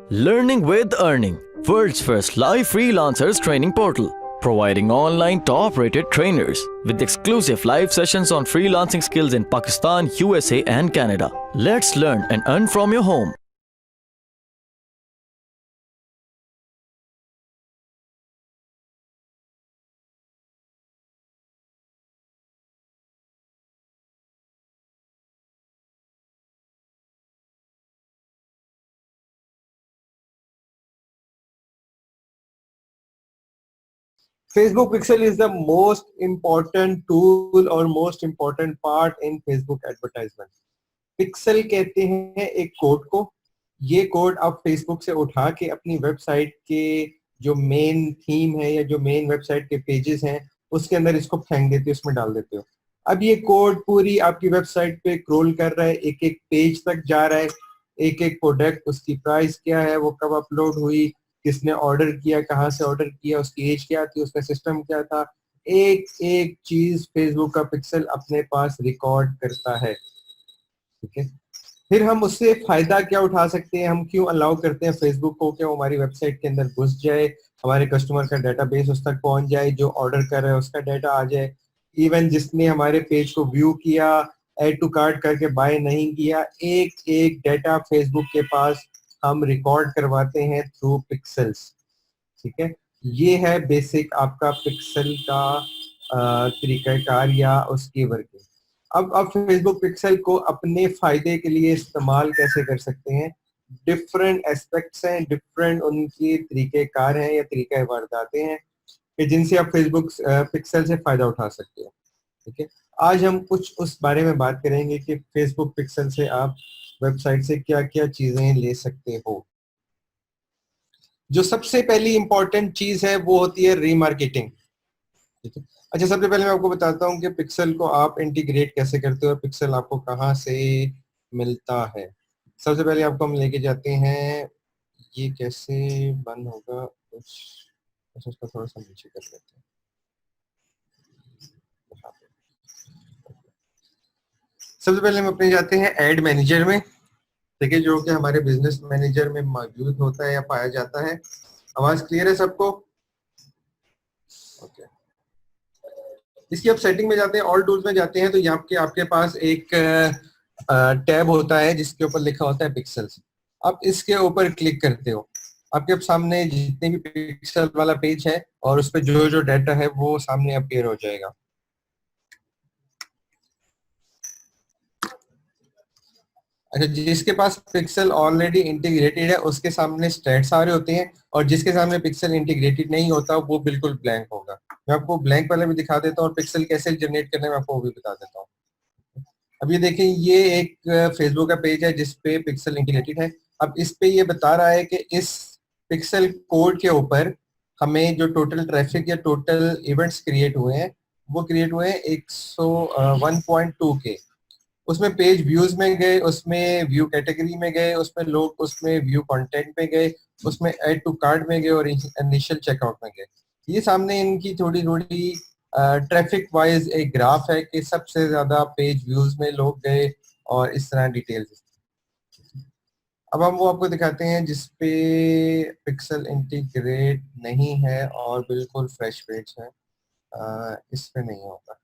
Learning with Earning, world's first live freelancers training portal, providing online top-rated trainers with exclusive live sessions on freelancing skills in Pakistan, USA and Canada. Let's learn and earn from your home. Facebook Pixel is the most important tool और most important part in Facebook advertisement. Pixel कहते हैं एक code को, ये code आप Facebook से उठा के अपनी वेबसाइट के जो मेन थीम है या जो मेन वेबसाइट के पेजेस हैं उसके अंदर इसको फेंक देते हो, उसमें डाल देते हो। अब ये कोड पूरी आपकी वेबसाइट पे क्रोल कर रहा है, एक एक पेज तक जा रहा है, एक एक प्रोडक्ट, उसकी प्राइस क्या है, वो कब अपलोड हुई, किसने ऑर्डर किया, कहाँ से ऑर्डर किया, उसकी एज क्या थी, उसका सिस्टम क्या था, एक एक चीज फेसबुक का पिक्सल अपने पास रिकॉर्ड करता है। ठीक है, फिर हम उससे फायदा क्या उठा सकते हैं, हम क्यों अलाउ करते हैं फेसबुक को कि वो हमारी वेबसाइट के अंदर घुस जाए, हमारे कस्टमर का डाटाबेस उस तक पहुंच जाए, जो ऑर्डर कर रहा है उसका डाटा आ जाए, इवन जिसने हमारे पेज को व्यू किया, ऐड टू कार्ट करके बाय नहीं किया, एक एक डाटा फेसबुक के पास हम रिकॉर्ड करवाते हैं थ्रू पिक्सल्स। ठीक है, ये है बेसिक आपका पिक्सल का तरीकाकार या उसकी वर्किंग। अब आप फेसबुक पिक्सल को अपने फायदे के लिए इस्तेमाल कैसे कर सकते हैं, डिफरेंट एस्पेक्ट्स हैं, डिफरेंट उनकी तरीकेकार हैं या तरीका वारदातें हैं कि जिनसे आप फेसबुक पिक्सल से फायदा उठा सकते हो। ठीक है, आज हम कुछ उस बारे में बात करेंगे कि फेसबुक पिक्सल से आप वेबसाइट से क्या क्या चीजें ले सकते हो। जो सबसे पहली इंपॉर्टेंट चीज है वो होती है रीमार्केटिंग। ठीक है, अच्छा सबसे पहले मैं आपको बताता हूँ कि पिक्सल को आप इंटीग्रेट कैसे करते हो, पिक्सल आपको कहाँ से मिलता है। सबसे पहले आपको हम लेके जाते हैं, ये कैसे बंद होगा कुछ, अच्छा उसका थोड़ा सा नीचे कर लेते हैं। सबसे पहले हम अपने जाते हैं एड मैनेजर में, ठीक है, जो कि हमारे बिजनेस मैनेजर में मौजूद होता है या पाया जाता है। आवाज क्लियर है सबको? ओके, इसकी आप सेटिंग में जाते हैं, ऑल टूल्स में जाते हैं, तो यहाँ के आपके पास एक टैब होता है जिसके ऊपर लिखा होता है पिक्सल्स। आप इसके ऊपर क्लिक करते हो, आपके सामने जितने भी पिक्सल वाला पेज है और उस पर जो जो डाटा है वो सामने अपीयर हो जाएगा। अच्छा, जिसके पास पिक्सल ऑलरेडी इंटीग्रेटेड है उसके सामने स्टैट्स आ रहे होते हैं, और जिसके सामने पिक्सल इंटीग्रेटेड नहीं होता वो बिल्कुल ब्लैंक होगा। मैं आपको ब्लैंक वाला भी दिखा देता हूँ और पिक्सल कैसे जनरेट करना है मैं आपको वो भी बता देता हूँ। अब ये देखें, ये एक फेसबुक का पेज है जिसपे पिक्सल इंटीग्रेटेड है। अब इस पे ये बता रहा है कि इस पिक्सल कोड के ऊपर हमें जो टोटल ट्रैफिक या टोटल इवेंट्स क्रिएट हुए हैं वो क्रिएट हुए हैं 101.2 के। उसमें पेज व्यूज में गए, उसमें व्यू कैटेगरी में गए, उसमें लोग उसमें व्यू कंटेंट में गए, उसमें ऐड टू कार्ट में गए और इनिशियल चेकआउट में गए। ये सामने इनकी थोड़ी थोड़ी ट्रैफिक वाइज एक ग्राफ है कि सबसे ज्यादा पेज व्यूज में लोग गए और इस तरह डिटेल्स। अब हम वो आपको दिखाते हैं जिसपे पिक्सल इंटीग्रेट नहीं है और बिल्कुल फ्रेश पेज है, इस पे नहीं होगा।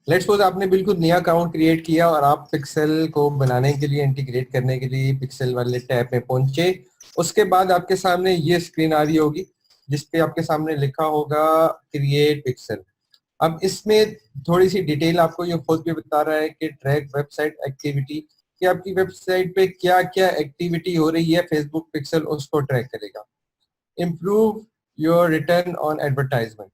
लेट्स सपोज आपने बिल्कुल नया अकाउंट क्रिएट किया और आप पिक्सल को बनाने के लिए, इंटीग्रेट करने के लिए पिक्सल वाले टैब में पहुंचे। उसके बाद आपके सामने ये स्क्रीन आ रही होगी जिसपे आपके सामने लिखा होगा क्रिएट पिक्सल। अब इसमें थोड़ी सी डिटेल आपको ये खुद भी बता रहा है कि ट्रैक वेबसाइट एक्टिविटी, कि आपकी वेबसाइट पे क्या क्या एक्टिविटी हो रही है, फेसबुक पिक्सल उसको ट्रैक करेगा। Improve your return on advertisement,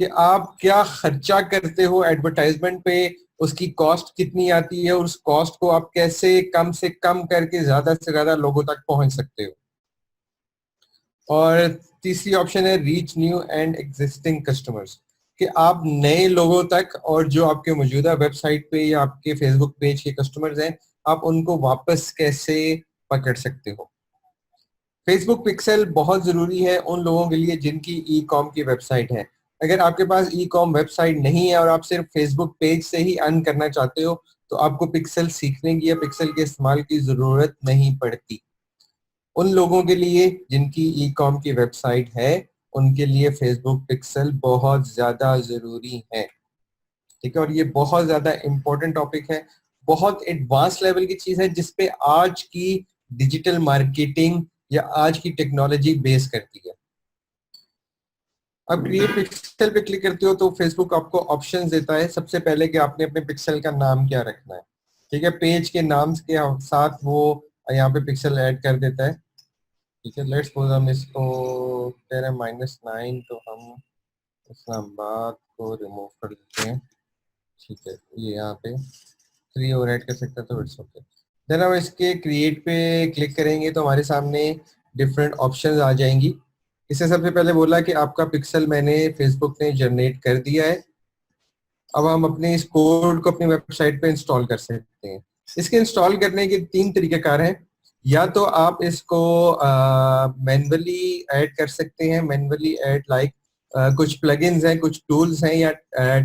कि आप क्या खर्चा करते हो एडवर्टाइजमेंट पे, उसकी कॉस्ट कितनी आती है और उस कॉस्ट को आप कैसे कम से कम करके ज्यादा से ज्यादा लोगों तक पहुंच सकते हो। और तीसरी ऑप्शन है reach new and existing customers, कि आप नए लोगों तक और जो आपके मौजूदा वेबसाइट पे या आपके फेसबुक पेज के कस्टमर्स हैं आप उनको वापस कैसे पकड़ सकते हो। फेसबुक पिक्सल बहुत जरूरी है उन लोगों के लिए जिनकी ई कॉम की वेबसाइट है। अगर आपके पास ई कॉम वेबसाइट नहीं है और आप सिर्फ फेसबुक पेज से ही अर्न करना चाहते हो तो आपको पिक्सल सीखने की या पिक्सल के इस्तेमाल की जरूरत नहीं पड़ती। उन लोगों के लिए जिनकी ई कॉम की वेबसाइट है, उनके लिए फेसबुक पिक्सल बहुत ज्यादा जरूरी है। ठीक है, और ये बहुत ज्यादा इंपॉर्टेंट टॉपिक है, बहुत एडवांस लेवल की चीज है जिसपे आज की डिजिटल मार्केटिंग या आज की टेक्नोलॉजी बेस करती है। अब क्रिएट पिक्सल पे क्लिक करते हो तो फेसबुक आपको ऑप्शंस देता है सबसे पहले कि आपने अपने पिक्सल का नाम क्या रखना है। ठीक है, पेज के नाम के साथ वो यहाँ पे पिक्सल ऐड कर देता है। ठीक है, लेट्स सपोज हम इसको कह रहे हैं -9, तो हम इस्लामाबाद को रिमूव कर देते हैं। ठीक है, ये यहाँ पे 3 और ऐड कर सकते हैं तो इट्स ओके। देन हम इसके क्रिएट पे क्लिक करेंगे तो हमारे सामने डिफरेंट ऑप्शंस आ जाएंगी। इससे सबसे पहले बोला कि आपका पिक्सल मैंने फेसबुक ने जनरेट कर दिया है। अब हम अपने इस कोड को अपनी वेबसाइट पे इंस्टॉल कर सकते हैं। इसके इंस्टॉल करने के 3 तरीकेकार हैं। या तो आप इसको मैन्युअली ऐड कर सकते हैं, मैन्युअली ऐड लाइक कुछ प्लगइन्स हैं, कुछ टूल्स हैं या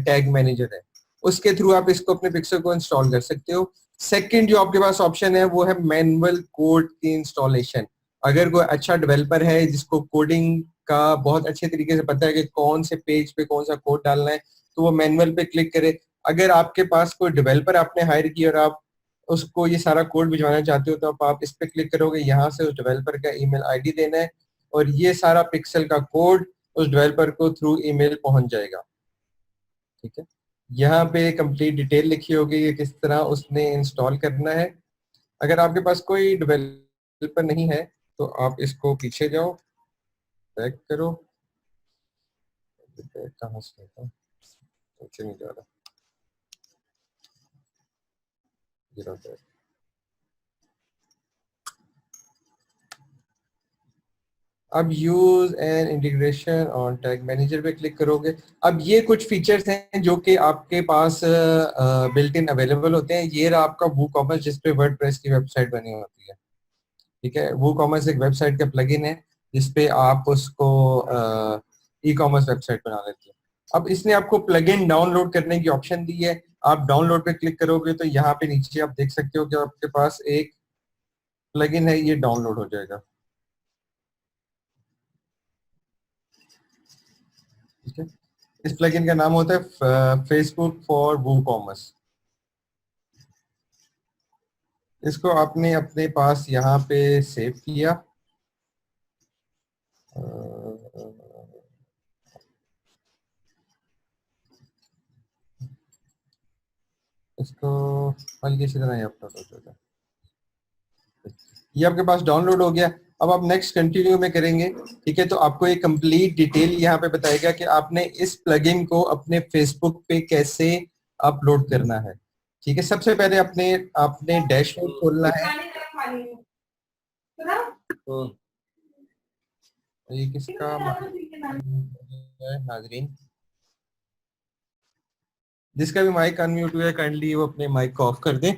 टैग मैनेजर है, उसके थ्रू आप इसको अपने पिक्सल को इंस्टॉल कर सकते हो। सेकंड जो आपके पास ऑप्शन है वो है मैनुअल कोड की इंस्टॉलेशन। अगर कोई अच्छा डेवलपर है जिसको कोडिंग का बहुत अच्छे तरीके से पता है कि कौन से पेज पे कौन सा कोड डालना है, तो वो मैनुअल पे क्लिक करे। अगर आपके पास कोई डेवलपर आपने हायर किया और आप उसको ये सारा कोड भिजवाना चाहते हो तो आप इस पे क्लिक करोगे, यहाँ से उस डेवलपर का ईमेल आईडी देना है और ये सारा पिक्सल का कोड उस डेवलपर को थ्रू ईमेल पहुंच जाएगा। ठीक है, यहाँ पे कंप्लीट डिटेल लिखी होगी कि किस तरह उसने इंस्टॉल करना है। अगर आपके पास कोई डेवलपर नहीं है तो आप इसको पीछे जाओ, बैक करो, कहाँ से था, नीचे नहीं जा रहा, जीरो बैक। अब use and integration on tag manager पे क्लिक करोगे। अब ये कुछ फीचर्स हैं जो कि आपके पास बिल्ट इन अवेलेबल होते हैं। ये रहा आपका वूकॉमर्स जिसपे वर्डप्रेस की वेबसाइट बनी होती है। ठीक है, वूकॉमर्स एक वेबसाइट का प्लगइन है जिसपे आप उसको ई कॉमर्स वेबसाइट बना लेते हैं। अब इसने आपको प्लगइन डाउनलोड करने की ऑप्शन दी है। आप डाउनलोड पे क्लिक करोगे तो यहाँ पे नीचे आप देख सकते हो कि आपके पास एक प्लगइन है, ये डाउनलोड हो जाएगा। ठीक है, इस प्लगइन का नाम होता है फेसबुक फॉर वूकॉमर्स। इसको आपने अपने पास यहाँ पे सेव किया। इसको हल्की सी तरह अपलोड हो जाएगा। ये आपके पास डाउनलोड हो गया। अब आप नेक्स्ट कंटिन्यू में करेंगे। ठीक है, तो आपको एक कंप्लीट डिटेल यहाँ पे बताएगा कि आपने इस प्लगइन को अपने फेसबुक पे कैसे अपलोड करना है। ठीक है, सबसे पहले अपने आपने डैशबोर्ड खोलना है। ये किसका नाजरीन, जिसका भी माइक अनम्यूट हुआ है काइंडली वो अपने माइक को ऑफ कर दे।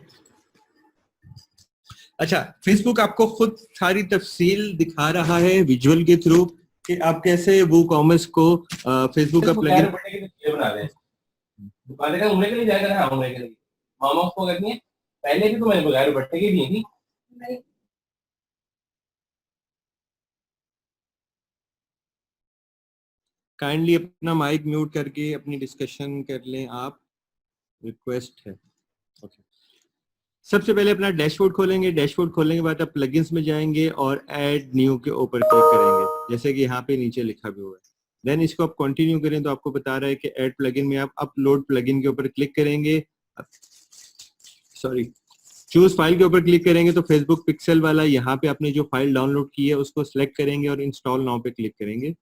अच्छा, फेसबुक आपको खुद सारी तफसील दिखा रहा है विजुअल के थ्रू कि आप कैसे वो कॉमर्स को फेसबुक का प्लगइन बना रहे हैं। दुकान का घूमने के लिए जाएगा ना, घूमने के लिए मामा उसको करनी है। पहले भी तो मैंने बगैर भट्टे की दी थी। काइंडली अपना माइक म्यूट करके अपनी डिस्कशन कर लें आप, रिक्वेस्ट है। ओके, सबसे पहले अपना डैशबोर्ड खोलेंगे। डैशबोर्ड खोलने के बाद आप प्लगइन्स में जाएंगे और ऐड न्यू के ऊपर क्लिक करेंगे, जैसे कि यहाँ पे नीचे लिखा भी हुआ है। देन इसको आप कंटिन्यू करें तो आपको बता रहा है कि ऐड प्लगइन में आप अपलोड प्लगइन के ऊपर क्लिक करेंगे, सॉरी चूज फाइल के ऊपर क्लिक करेंगे तो फेसबुक पिक्सल वाला यहाँ पे आपने जो फाइल डाउनलोड की है उसको सिलेक्ट करेंगे और इंस्टॉल नाउ पे क्लिक करेंगे।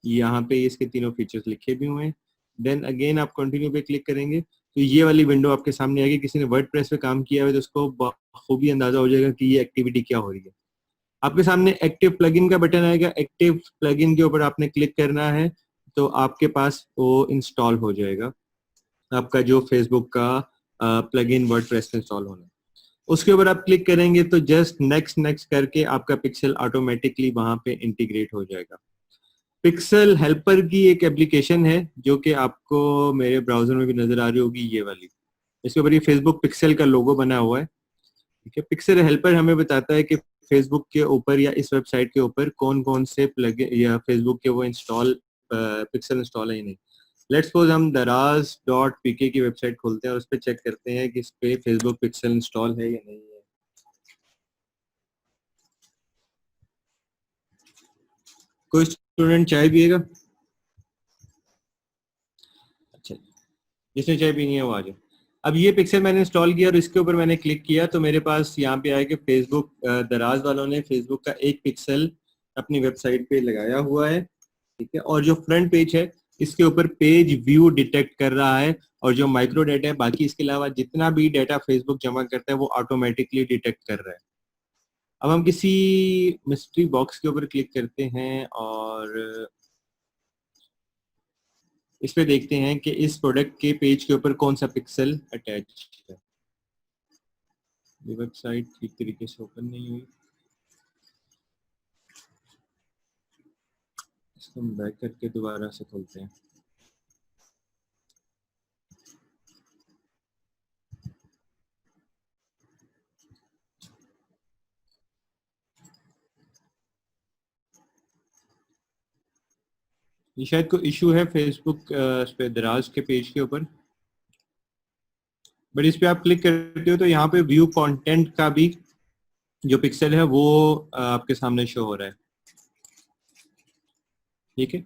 यहाँ पे इसके तीनों फीचर्स लिखे भी हुए हैं। देन अगेन आप कंटिन्यू पे क्लिक करेंगे तो ये वाली विंडो आपके सामने आएगी। किसी ने वर्डप्रेस पे काम किया है तो उसको बखूबी अंदाजा हो जाएगा कि ये एक्टिविटी क्या हो रही है। आपके सामने एक्टिव प्लगइन का बटन आएगा। एक्टिव प्लगइन के ऊपर आपने क्लिक करना है तो आपके पास वो इंस्टॉल हो जाएगा, आपका जो फेसबुक का प्लगइन वर्डप्रेस इंस्टॉल होना है। उसके ऊपर आप क्लिक करेंगे तो जस्ट नेक्स्ट नेक्स्ट करके आपका पिक्सल ऑटोमेटिकली वहां पे इंटीग्रेट हो जाएगा। पिक्सल हेल्पर की एक एप्लीकेशन है जो कि आपको मेरे ब्राउजर में भी नजर आ रही होगी, ये वाली। इसके ऊपर ये फेसबुक पिक्सल का लोगो बना हुआ है, ठीक है। पिक्सल हेल्पर हमें बताता है कि फेसबुक के ऊपर या इस वेबसाइट के ऊपर कौन कौन से प्लग या फेसबुक के वो इंस्टॉल पिक्सल इंस्टॉल है या नहीं। लेट्स सपोज हम daraz.pk की वेबसाइट खोलते हैं और उस पर चेक करते हैं कि इस पे फेसबुक पिक्सल इंस्टॉल है या नहीं है। कोई स्टूडेंट चाय पिएगा? अच्छा, जिसने चाय पीनी है वो आ जाए। अब ये पिक्सल मैंने इंस्टॉल किया और इसके ऊपर मैंने क्लिक किया तो मेरे पास यहाँ पे आया कि फेसबुक दराज वालों ने फेसबुक का एक पिक्सल अपनी वेबसाइट पे लगाया हुआ है, ठीक है। और जो फ्रंट पेज है इसके ऊपर पेज व्यू डिटेक्ट कर रहा है, और जो माइक्रो डेटा है बाकी इसके अलावा जितना भी डेटा फेसबुक जमा करता है वो ऑटोमेटिकली डिटेक्ट कर रहा है। अब हम किसी मिस्ट्री बॉक्स के ऊपर क्लिक करते हैं और इस पे देखते हैं कि इस प्रोडक्ट के पेज के ऊपर कौन सा पिक्सल अटैच है। ये वेबसाइट ठीक तरीके से ओपन नहीं हुई, इसको हम बैक करके दोबारा से खोलते हैं। ये शायद कोई इशू है फेसबुक इस पे दराज के पेज के ऊपर, बट इस पे आप क्लिक करते हो तो यहाँ पे व्यू कंटेंट का भी जो पिक्सल है वो आपके सामने शो हो रहा है, ठीक है।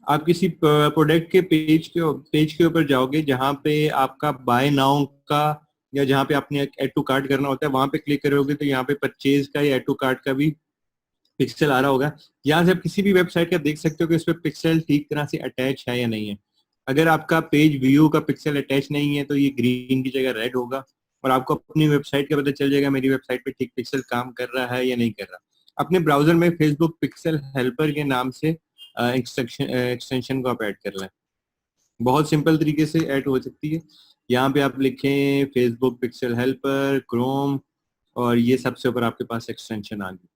आप किसी प्रोडक्ट के पेज के ऊपर जाओगे जहाँ पे आपका बाय नाउ का या जहाँ पे आपने एड टू कार्ट करना होता है वहां पे क्लिक करोगे तो यहाँ पे परचेज का या एड टू कार्ट का भी पिक्सल आ रहा होगा। यहाँ से आप किसी भी वेबसाइट का देख सकते हो कि इस पे पिक्सल ठीक तरह से अटैच है या नहीं है। अगर आपका पेज व्यू का पिक्सल अटैच नहीं है तो ये ग्रीन की जगह रेड होगा, और आपको अपनी वेबसाइट का पता चल जाएगा मेरी वेबसाइट पे ठीक पिक्सल काम कर रहा है या नहीं कर रहा। अपने ब्राउजर में फेसबुक पिक्सल हेल्पर के नाम से एक्सटेंशन को आप ऐड कर लें, बहुत सिंपल तरीके से ऐड हो सकती है। यहाँ पे आप लिखें फेसबुक पिक्सल हेल्पर क्रोम और ये सबसे ऊपर आपके पास एक्सटेंशन आ गई।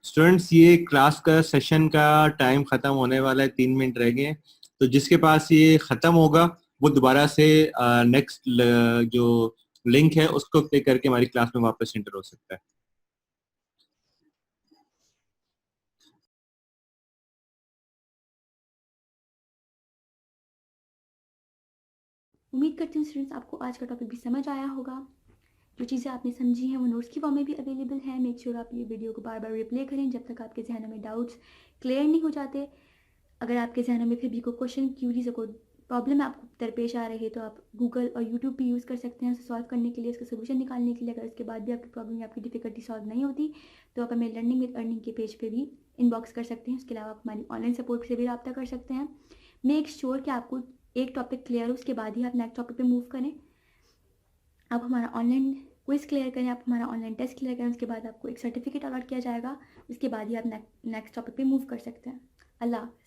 स्टूडेंट्स ये क्लास का सेशन का टाइम खत्म होने वाला है, 3 मिनट रह गए हैं। तो जिसके पास ये खत्म होगा वो दोबारा से नेक्स्ट जो लिंक है उसको क्लिक करके हमारी क्लास में वापस एंटर हो सकता है। उम्मीद करती हूँ स्टूडेंट्स आपको आज का टॉपिक भी समझ आया होगा। जो चीज़ें आपने समझी हैं वो नोट्स की फॉर्म में भी अवेलेबल है। मेक श्योर आप ये वीडियो को बार बार रिप्ले करें जब तक आपके जहनों में डाउट्स क्लियर नहीं हो जाते। अगर आपके जहनों में फिर भी कोई क्वेश्चन क्यूरीज कोई प्रॉब्लम आपको दरपेश आ रही है तो आप गूगल और यूट्यूब भी यूज़ कर सकते हैं उसे सॉल्व करने के लिए, उसका सोल्यूशन निकालने के लिए। अगर इसके बाद भी आपकी प्रॉब्लम या आपकी डिफिकल्टी सॉल्व नहीं होती तो आप हमें लर्निंग विद अर्निंग के पेज पे भी इनबॉक्स कर सकते हैं। उसके अलावा आप हमारी ऑनलाइन सपोर्ट से भी रब्ता कर सकते हैं। मेक श्योर कि आपको एक टॉपिक क्लियर हो उसके बाद ही आप नेक्स्ट टॉपिक पे मूव करें। आप हमारा ऑनलाइन क्विज क्लियर करें, आप हमारा ऑनलाइन टेस्ट क्लियर करें, उसके बाद आपको एक सर्टिफिकेट अलॉट किया जाएगा। उसके बाद ही आप नेक्स्ट टॉपिक पे मूव कर सकते हैं। अल्लाह हाफ़िज़।